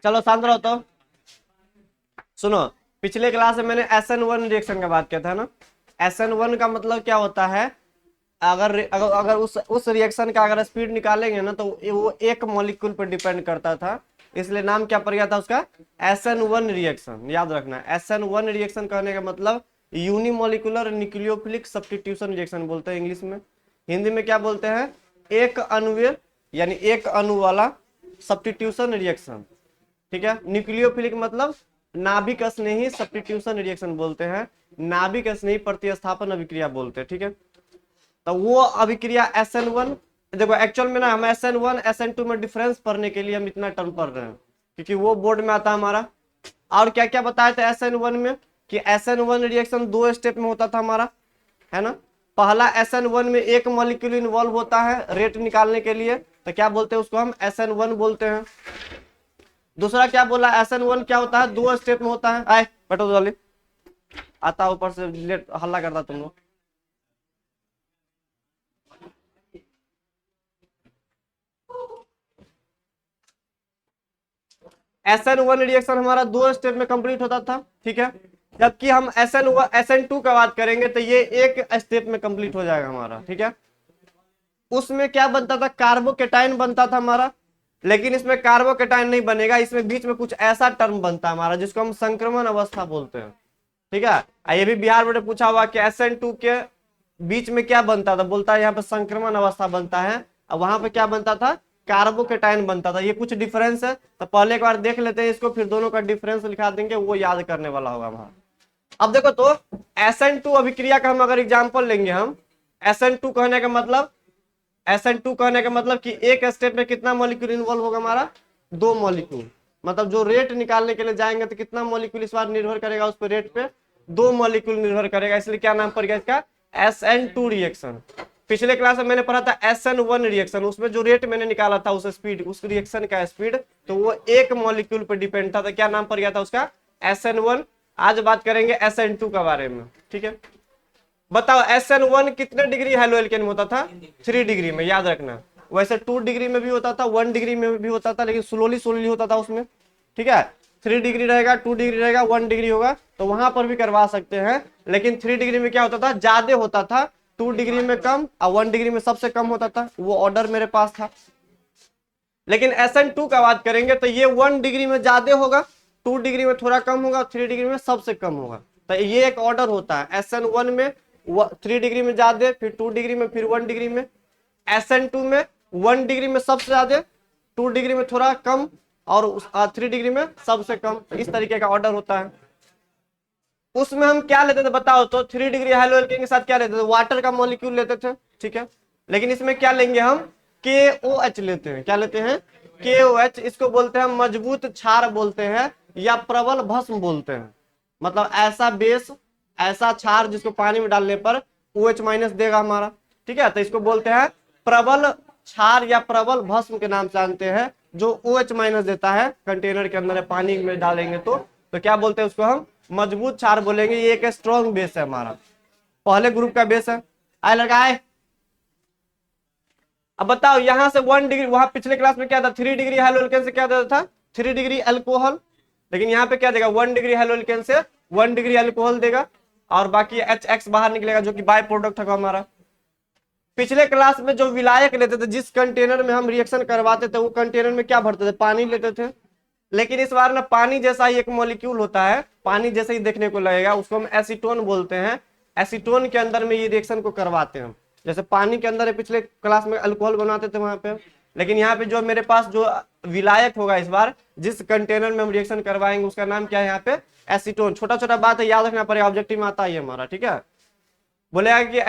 चलो शांत रहो तो। सुनो, पिछले क्लास में मैंने SN1 रिएक्शन का बात किया था ना। SN1 का मतलब क्या होता है, अगर अगर अगर उस रिएक्शन का अगर स्पीड निकालेंगे ना तो वो एक मॉलिक्यूल पर डिपेंड करता था, इसलिए नाम क्या पड़ गया था उसका, SN1 रिएक्शन। याद रखना, SN1 रिएक्शन कहने का मतलब यूनिमोलिकुलर न्यूक्लियोफिलिक सब्स्टिट्यूशन रिएक्शन बोलते हैं इंग्लिश में। हिंदी में क्या बोलते हैं, एक अणुवीय यानी एक अणु वाला सब्स्टिट्यूशन रिएक्शन। ठीक है, न्यूक्लियोफिलिक मतलब नाभिक स्नेही सब्स्टिट्यूशन रिएक्शन बोलते हैं, नाभिक स्नेही प्रतिस्थापन अभिक्रिया बोलते हैं। ठीक है, तो वो अभिक्रिया SN1, देखो एक्चुअल में ना हम SN1 SN2 में डिफरेंस पढ़ने के लिए हम इतना टर्म पढ़ रहे हैं क्योंकि वो बोर्ड में आता है हमारा। और क्या क्या बताया था SN1 में, कि SN1 रिएक्शन 2 स्टेप में होता था हमारा, है ना। पहला SN1 में एक मॉलिक्यूल इन्वॉल्व होता है रेट निकालने के लिए, तो क्या बोलते हैं उसको हम SN1 बोलते हैं। दूसरा क्या बोला, SN1 क्या होता है, 2 स्टेप में होता है। आए बैठो जल्दी, आता ऊपर से लेट हल्ला करता तुम लोग। SN1 रिएक्शन हमारा 2 स्टेप में कंप्लीट होता था। ठीक है, जबकि हम SN2 का बात करेंगे तो ये एक स्टेप में कंप्लीट हो जाएगा हमारा। ठीक है, उसमें क्या बनता था, कार्बोकेटाइन बनता था हमारा, लेकिन इसमें कार्बोकेटाइन नहीं बनेगा, इसमें बीच में कुछ ऐसा टर्म बनता है हमारा जिसको हम संक्रमण अवस्था बोलते हैं। ठीक है, ये भी बिहार बोर्ड में पूछा हुआ कि SN2 के बीच में क्या बनता था, बोलता है यहाँ पे संक्रमण अवस्था बनता है, और वहां पे क्या बनता था, कार्बोकेटाइन बनता था। ये कुछ डिफरेंस है, तो पहले एक बार देख लेते हैं इसको, फिर दोनों का डिफरेंस लिखा देंगे, वो याद करने वाला होगा हमारा। अब देखो तो SN2 अभिक्रिया का हम अगर एग्जाम्पल लेंगे, हम SN2 कहने का मतलब, SN2 कहने का मतलब कि एक स्टेप में कितना मॉलिक्यूल इन्वॉल्व होगा हमारा, 2 मॉलिक्यूल। मतलब जो रेट निकालने के लिए जाएंगे तो कितना मॉलिक्यूल इस बार निर्भर करेगा उस पर, रेट पे 2 मॉलिक्यूल निर्भर करेगा, इसलिए क्या नाम पड़ गया इसका, SN2 रिएक्शन। पिछले क्लास में मैंने पढ़ा था SN1 रिएक्शन, उसमें जो रेट मैंने निकाला था उस स्पीड, उस रिएक्शन का स्पीड, तो वो एक मॉलिक्यूल पर डिपेंड था, तो क्या नाम पड़ गया था उसका, SN1। आज बात करेंगे SN2 के बारे में। ठीक है, बताओ SN1 कितने डिग्री हेलो एल्केन में होता था, 3 डिग्री में, याद रखना। वैसे 2 डिग्री में भी होता था, 1 डिग्री में भी होता था, लेकिन स्लोली स्लोली होता था उसमें। ठीक है, 3 डिग्री रहेगा, 2 डिग्री रहेगा, 1 डिग्री होगा, तो वहां पर भी करवा सकते हैं। लेकिन 3 डिग्री में क्या होता था, ज्यादा होता था, 2 डिग्री में कम और 1 डिग्री में सबसे कम होता था। वो ऑर्डर मेरे पास था। लेकिन SN2 का बात करेंगे तो ये 1 डिग्री में ज्यादा होगा, 2 डिग्री में थोड़ा कम होगा, 3 डिग्री में सबसे कम होगा। तो ये एक ऑर्डर होता है, SN1 में 3 डिग्री में ज्यादा, फिर 2 डिग्री में, फिर 1 डिग्री में। SN2 में 1 डिग्री में सबसे ज्यादा, 2 डिग्री में थोड़ा कम, और 3 डिग्री में सबसे कम। इस तरीके का ऑर्डर होता है। उसमें हम क्या लेते थे बताओ तो, 3 डिग्री हेलोएल्केन के साथ क्या लेते थे, वाटर का मॉलिक्यूल लेते थे। ठीक है, लेकिन इसमें क्या लेंगे हम, KOH लेते हैं। क्या लेते हैं, KOH। इसको बोलते हैं मजबूत क्षार बोलते हैं, या प्रबल भस्म बोलते हैं। मतलब ऐसा बेस, ऐसा क्षार जिसको पानी में डालने पर OH- देगा हमारा। ठीक है, तो इसको बोलते हैं प्रबल क्षार या प्रबल भस्म के नाम से जानते हैं, जो OH- देता है कंटेनर के अंदर, पानी में डालेंगे तो क्या बोलते हैं उसको हम, मजबूत क्षार बोलेंगे। ये एक स्ट्रॉन्ग बेस है हमारा, पहले ग्रुप का बेस है। आए लगाए। अब बताओ यहां से 1 डिग्री, वहां पिछले क्लास में क्या था, 3 डिग्री हेलोएल्केन से क्या देता था, 3 डिग्री अल्कोहल। लेकिन यहाँ पे क्या देगा, 1 डिग्री हेलोएल्केन से 1 डिग्री अल्कोहल देगा, और बाकी HX बाहर निकलेगा जो कि बाय प्रोडक्ट होगा हमारा। पिछले क्लास में जो विलायक लेते थे, जिस कंटेनर में हम रिएक्शन करवाते थे, वो कंटेनर में क्या भरते थे, पानी लेते थे। लेकिन इस बार ना पानी जैसा ही एक मॉलिक्यूल होता है, पानी जैसे ही देखने को लगेगा, उसको हम एसीटोन बोलते हैं। एसीटोन के अंदर में ये रिएक्शन को करवाते हैं। जैसे पानी के अंदर पिछले क्लास में अल्कोहल बनाते थे वहां पे, लेकिन यहाँ पे जो मेरे पास जो विलायक होगा इस बार, जिस कंटेनर में हम रिएक्शन करवाएंगे, उसका नाम क्या है यहाँ पे, एसीटोन। छोटा छोटा बात है, याद रखना पड़ेगा, ऑब्जेक्टिव में आता है हमारा। ठीक है, बोलेगा कि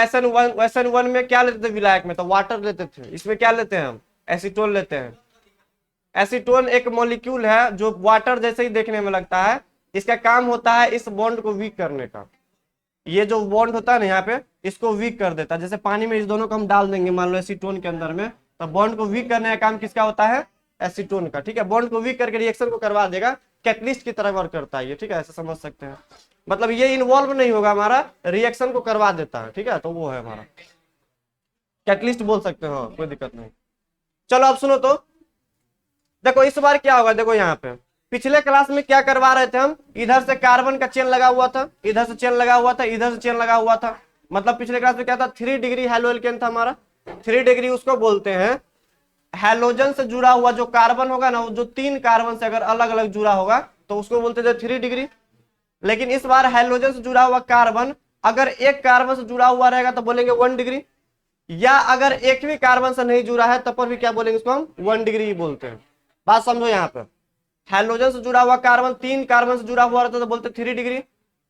SN1 में क्या लेते थे विलायक में, तो वाटर लेते थे। इसमें क्या लेते हैं हम, एसीटोन लेते हैं। एसीटोन एक मॉलिक्यूल है जो वाटर जैसे ही देखने में लगता है। इसका काम होता है इस बॉन्ड को वीक करने का। ये जो बॉन्ड होता है ना यहाँ पे, इसको वीक कर देता है। जैसे पानी में इस दोनों को हम डाल देंगे मान लो एसीटोन के अंदर में, तो बॉन्ड को वीक करने का काम किसका होता है, एसीटोन का। ठीक है, बॉन्ड को वीक करके रिएक्शन को करवा देगा, कैटलिस्ट की तरह वर्क करता है ये। ठीक है, ऐसे समझ सकते हैं। मतलब ये इन्वॉल्व नहीं होगा हमारा, रिएक्शन को करवा देता है। ठीक है, तो वो है हमारा कैटलिस्ट बोल सकते हो, कोई दिक्कत नहीं। चलो अब सुनो तो, देखो इस बार क्या होगा, देखो यहाँ पे पिछले क्लास में क्या करवा रहे थे हम, इधर से कार्बन का चेन लगा हुआ था, इधर से चेन लगा हुआ था, इधर से चेन लगा हुआ था। मतलब पिछले क्लास में क्या था, 3 डिग्री हेलोएल्केन था हमारा। 3 डिग्री उसको बोलते हैं हैलोजन से जुड़ा हुआ जो कार्बन होगा ना, जो 3 कार्बन से अगर अलग अलग जुड़ा होगा तो उसको बोलते थे 3 डिग्री। लेकिन इस बार हाइड्रोजन से जुड़ा हुआ कार्बन अगर एक कार्बन से जुड़ा हुआ रहेगा तो बोलेंगे 1 डिग्री, या अगर एक भी कार्बन से नहीं जुड़ा है तब पर भी क्या बोलेंगे, इसको हम 1 डिग्री ही बोलते हैं। बात समझो यहाँ पे, हाइड्रोजन से जुड़ा हुआ कार्बन 3 कार्बन से जुड़ा हुआ रहता तो बोलते 3 डिग्री,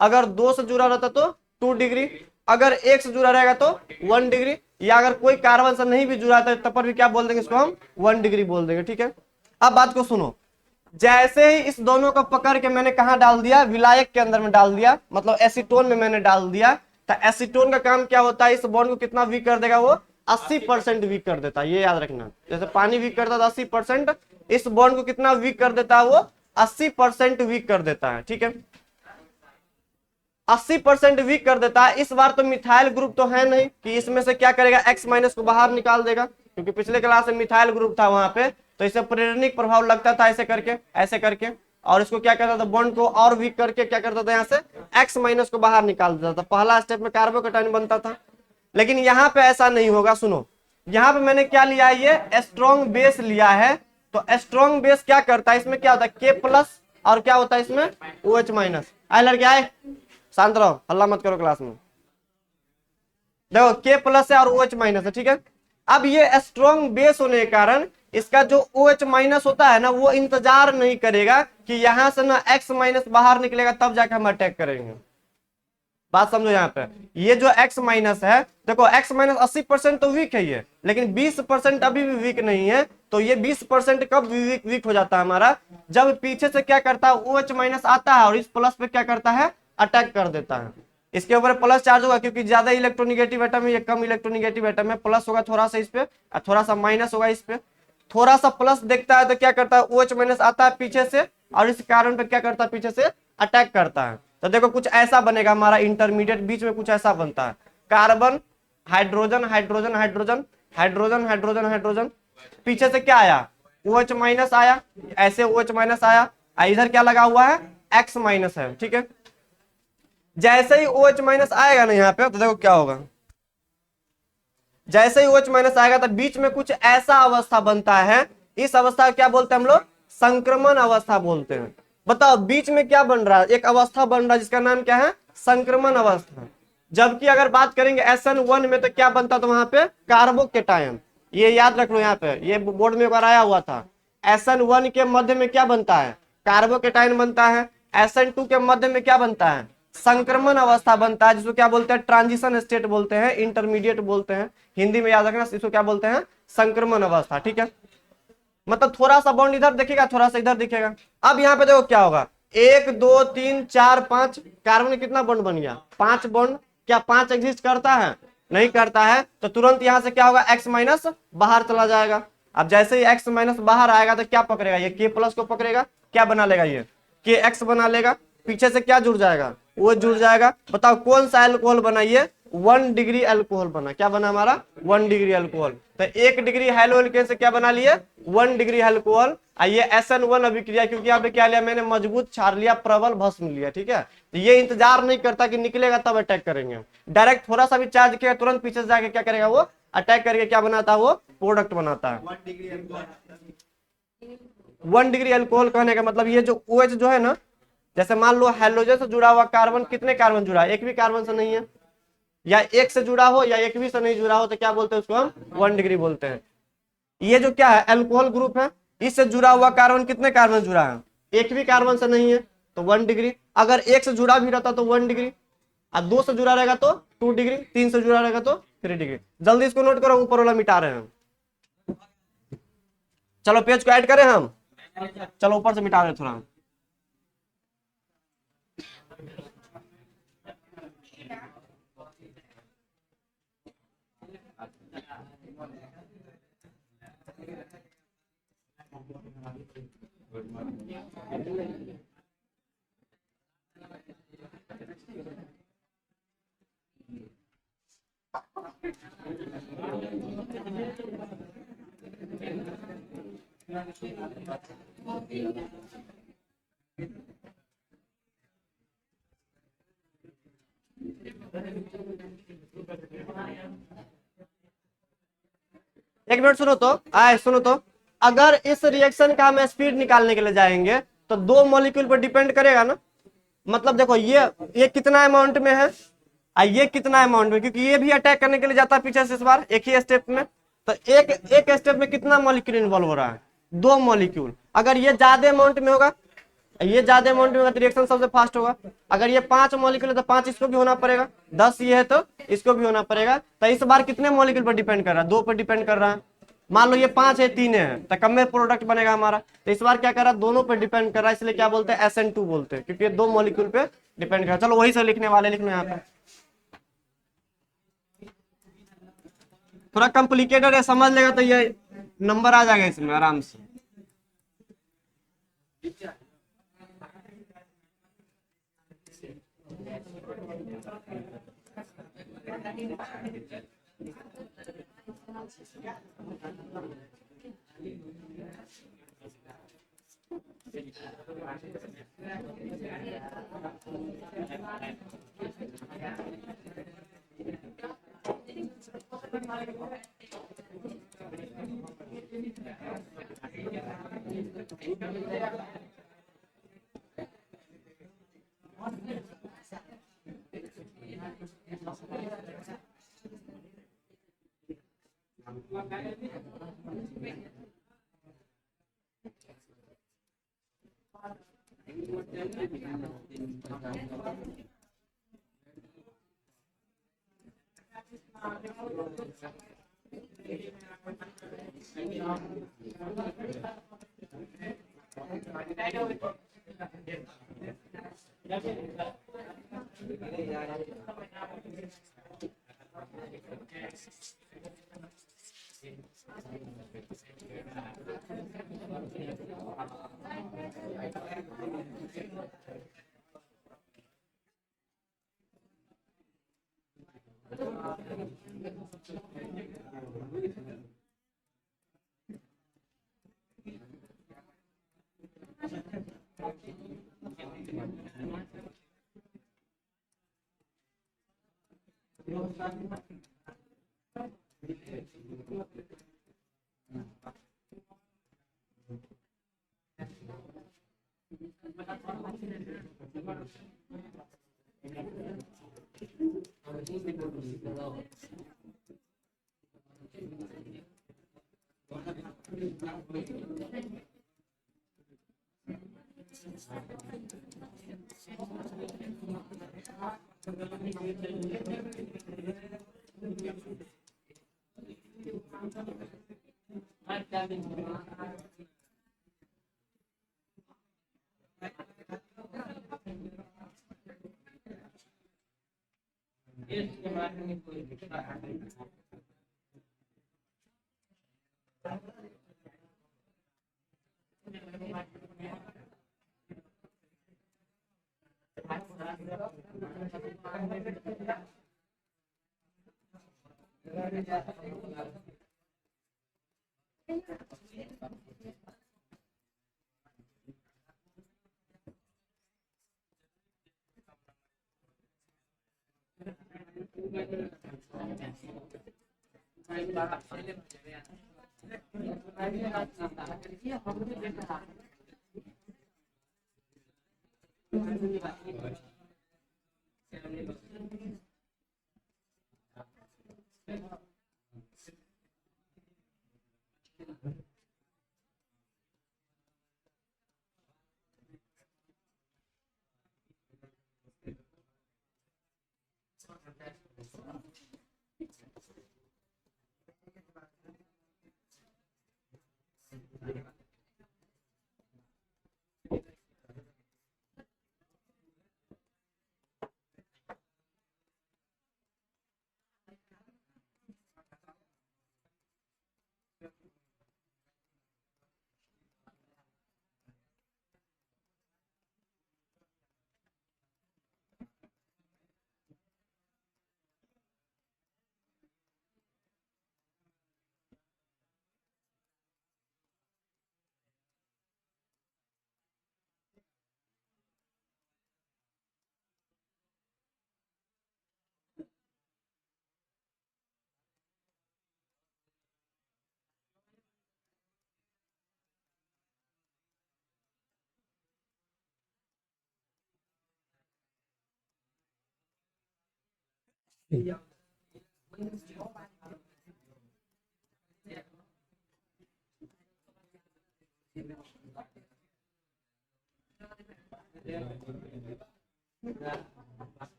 अगर 2 से जुड़ा रहता तो 2 डिग्री, अगर एक से जुड़ा रहेगा तो 1 डिग्री, या अगर कोई कार्बन से नहीं भी जुड़ा था तब पर भी क्या बोल देंगे, इसको हम 1 डिग्री बोल देंगे। ठीक है, अब बात को सुनो, जैसे ही इस दोनों को पकड़ के मैंने कहा डाल दिया, विलायक के अंदर में डाल दिया, मतलब एसीटोन में मैंने डाल दिया, तो एसीटोन का काम क्या होता है, इस बॉन्ड को कितना वीक कर देगा, वो 80% वीक कर देता है। ये याद रखना, जैसे पानी वीक करता था 80%, इस बॉन्ड को कितना वीक कर देता है, वो 80% वीक कर देता है। ठीक है, 80% वीक कर देता है। इस बार तो मिथाइल ग्रुप तो है नहीं कि इसमें से क्या करेगा, एक्स माइनस को बाहर निकाल देगा, क्योंकि पिछले क्लास में मिथाइल ग्रुप था वहां पे, तो इसे प्रेरणिक प्रभाव लगता था ऐसे करके ऐसे करके, और इसको क्या करता था, बॉन्ड को और वीक करके क्या करता था, यहाँ से एक्स माइनस को बाहर निकाल देता था। पहला स्टेप में कार्बोकेटाइन बनता था, लेकिन यहाँ पे ऐसा नहीं होगा। सुनो, यहाँ पे मैंने क्या लिया है, ये स्ट्रॉन्ग बेस लिया है। तो स्ट्रॉन्ग बेस क्या करता है, इसमें क्या होता है, के प्लस, और क्या होता है इसमें ओ एच माइनस। आए लड़के आए, शांत रहो, हल्ला मत करो क्लास में। देखो के प्लस है और ओ एच माइनस है। ठीक है, अब ये स्ट्रॉन्ग बेस होने के कारण इसका जो ओ एच माइनस होता है ना, वो इंतजार नहीं करेगा कि यहां से ना एक्स माइनस बाहर निकलेगा तब जाके हम अटैक करेंगे। बात समझो यहाँ पे, ये जो एक्स माइनस है, देखो एक्स माइनस 80% तो वीक है ये, लेकिन 20% अभी भी वीक नहीं है। तो ये 20% कब वीक हो जाता है हमारा, जब पीछे से क्या करता है, ओ एच माइनस आता है और इस प्लस पे क्या करता है, अटैक कर देता है। इसके ऊपर प्लस चार्ज होगा, क्योंकि ज्यादा इलेक्ट्रोनिगेटिव एटम है, ये कम इलेक्ट्रोनिगेटिव एटम है, प्लस होगा थोड़ा सा इस पे और थोड़ा सा माइनस होगा इस पे। थोड़ा सा प्लस देखता है तो क्या करता है, ओ एच माइनस आता है पीछे से और इस कारण पे क्या करता है, पीछे से अटैक करता है। तो देखो कुछ ऐसा बनेगा हमारा इंटरमीडिएट, बीच में कुछ ऐसा बनता है, carbon hydrogen hydrogen hydrogen hydrogen hydrogen hydrogen, पीछे से क्या आया, ओ एच माइनस आया, ऐसे ओ एच माइनस आया, इधर क्या लगा हुआ है, एक्स माइनस है। ठीक है, जैसे ही ओ एच माइनस आएगा ना यहाँ पे, तो देखो क्या होगा, जैसे ही ओ एच माइनस आएगा तो बीच में कुछ ऐसा अवस्था बनता है, इस अवस्था को क्या बोलते हैं हम लोग, संक्रमण अवस्था बोलते हैं। बताओ बीच में क्या बन रहा है, एक अवस्था बन रहा है जिसका नाम क्या है, संक्रमण अवस्था। जबकि अगर बात करेंगे SN1 में तो क्या बनता था वहां पे, कार्बोकेटायन। ये याद रख लो, यहाँ पे ये बोर्ड में एक बार आया हुआ था। SN1 के मध्य में क्या बनता है, कार्बोकेटायन बनता है। SN2 के मध्य में क्या बनता है, संक्रमण अवस्था बनता है, जिसको क्या बोलते हैं, ट्रांजिशन स्टेट बोलते हैं, इंटरमीडिएट बोलते हैं। हिंदी में याद रखना, इसको क्या बोलते हैं, संक्रमण अवस्था। ठीक है, मतलब थोड़ा सा बॉन्ड इधर दिखेगा, थोड़ा सा इधर दिखेगा। अब यहाँ पे देखो क्या होगा, 1 2 3 4 5 कार्बन में कितना बॉन्ड बन गया, 5 बॉन्ड। क्या 5 एग्जिस्ट करता है, नहीं करता है, तो तुरंत यहां से क्या होगा, एक्स माइनस बाहर चला जाएगा। अब जैसे ही एक्स माइनस बाहर आएगा तो क्या पकड़ेगा, ये के प्लस को पकड़ेगा, क्या बना लेगा, ये के एक्स बना लेगा, पीछे से क्या जुड़ जाएगा, वो जुड़ जाएगा। बताओ कौन सा एल्कोहल बना, ये 1 डिग्री एल्कोहल बना। क्या बना हमारा, 1 डिग्री एल्कोहल। तो 1 डिग्री हेलो एल्केन से क्या बना लिए, 1 डिग्री एल्कोहल। ये SN1 अभिक्रिया, क्योंकि यहाँ पे क्या लिया मैंने, मजबूत क्षार लिया, प्रबल भस्म लिया। ठीक है, तो ये इंतजार नहीं करता कि निकलेगा तब अटैक करेंगे, डायरेक्ट थोड़ा सा भी चार्ज किया तुरंत पीछे से जाके क्या करेगा, वो अटैक करके क्या बनाता है, वो प्रोडक्ट बनाता है। 1 डिग्री एल्कोहल कहने का मतलब ये जो OH जो है ना, जैसे मान लो हाइड्रोजन से जुड़ा हुआ कार्बन, कितने कार्बन जुड़ा है, एक भी कार्बन से नहीं है, या एक से जुड़ा हो या एक भी से नहीं जुड़ा हो, तो क्या बोलते हैं उसको हम 1 डिग्री बोलते हैं। ये जो क्या है, अल्कोहल ग्रुप है, इससे जुड़ा हुआ कार्बन, कितने कार्बन जुड़ा है, एक भी कार्बन से नहीं है, तो 1 डिग्री। अगर एक से जुड़ा भी रहता तो 1 डिग्री, और 2 से जुड़ा रहेगा तो 2 डिग्री, 3 से जुड़ा रहेगा तो 3 डिग्री। जल्दी इसको नोट करो, ऊपर वाला मिटा रहे हैं। चलो पेज को ऐड करें हम, चलो ऊपर से मिटा रहे थोड़ा। एक मिनट सुनो तो, आए सुनो तो, अगर इस रिएक्शन का हम स्पीड निकालने के लिए जाएंगे तो दो मॉलिक्यूल पर डिपेंड करेगा ना। मतलब देखो ये कितना अमाउंट में है, ये कितना अमाउंट में, क्योंकि ये भी अटैक करने के लिए जाता है पीछे से इस बार एक ही स्टेप में। तो एक एक स्टेप में कितना मॉलिक्यूल इन्वॉल्व हो रहा है, दो मॉलिक्यूल। अगर ये ज्यादा अमाउंट में होगा, ये ज्यादा अमाउंट में होगा तो रिएक्शन सबसे फास्ट होगा। अगर ये 5 मॉलिक्यूल है तो 5 इसको भी होना पड़ेगा, 10 ये है तो इसको भी होना पड़ेगा। तो इस बार कितने मॉलिक्यूल पर डिपेंड कर रहा है, दो पर डिपेंड कर रहा है। मान लो ये 5 है 3 है तो कम में प्रोडक्ट बनेगा हमारा। तो इस बार क्या कर रहा है, दोनों पर डिपेंड कर रहा है, इसलिए क्या बोलते हैं SN2 बोलते हैं, क्योंकि ये दो मॉलिक्यूल पे डिपेंड कर रहा है। चलो वही से लिखने वाले, लिखने यहाँ पे थोड़ा कॉम्प्लिकेटेड है, समझ लेगा तो ये नंबर आ जाएगा इसमें आराम से।